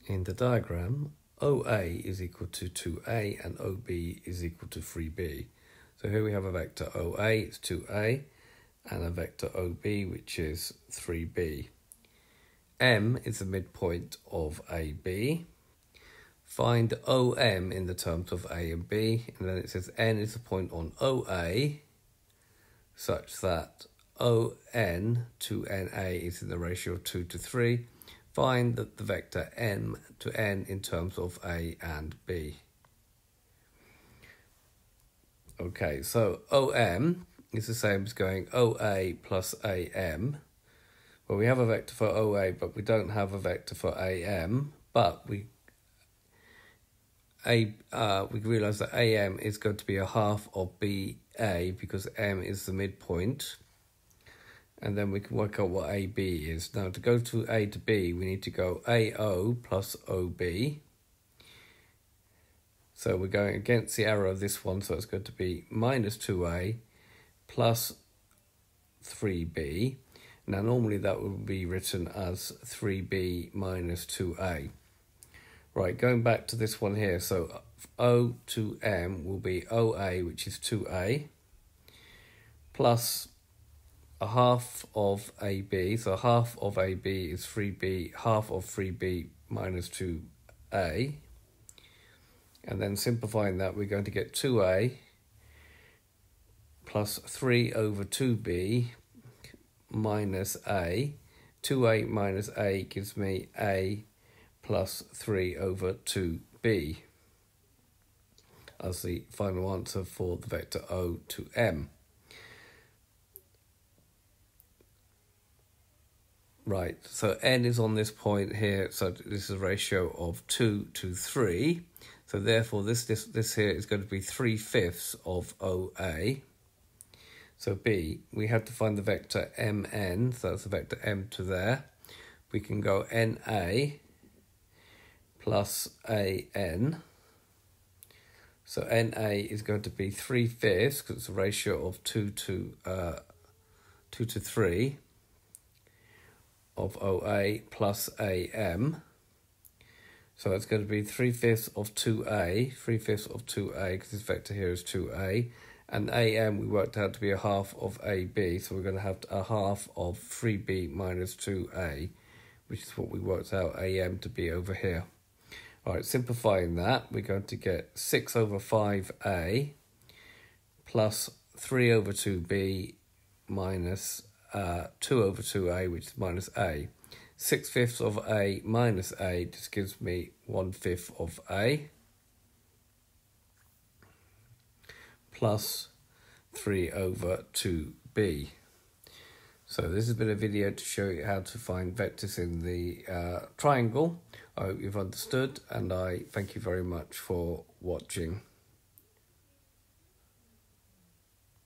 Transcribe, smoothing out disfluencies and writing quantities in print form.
In the diagram, OA is equal to 2A and OB is equal to 3B. So here we have a vector OA, it's 2A, and a vector OB, which is 3B. M is the midpoint of AB. Find OM in the terms of A and B, and then it says N is the point on OA, such that ON to NA is in the ratio of 2 to 3. Find the vector M to N in terms of A and B. Okay, so OM is the same as going OA plus AM. Well, we have a vector for OA, but we don't have a vector for AM. But we realise that AM is going to be a half of BA because M is the midpoint. And then we can work out what AB is. Now, to go to A to B, we need to go AO plus OB. So we're going against the arrow of this one, so it's going to be minus 2A plus 3B. Now, normally that would be written as 3B minus 2A. Right, going back to this one here, so O to M will be OA, which is 2A, plus a half of AB, so half of AB is 3B, half of 3B minus 2A. And then simplifying that, we're going to get 2A plus 3 over 2B minus A. 2A minus A gives me A plus 3 over 2B as the final answer for the vector O to M. Right, so N is on this point here, so this is a ratio of 2 to 3. So therefore this here is going to be 3/5 of OA. So B, we have to find the vector MN, so that's the vector M to there. We can go NA plus AN. So NA is going to be 3/5 because it's a ratio of 2 to 3. Of OA plus AM. So it's going to be 3/5 of 2A, 3/5 of 2A, because this vector here is 2A. And AM we worked out to be a half of AB, so we're going to have a half of 3B minus 2A, which is what we worked out AM to be over here. All right, simplifying that, we're going to get 6 over 5A plus 3 over 2B minus 2 over 2A, which is minus A. 6/5 of A minus A just gives me 1/5 of A plus 3 over 2B. So this has been a video to show you how to find vectors in the triangle. I hope you've understood, and I thank you very much for watching.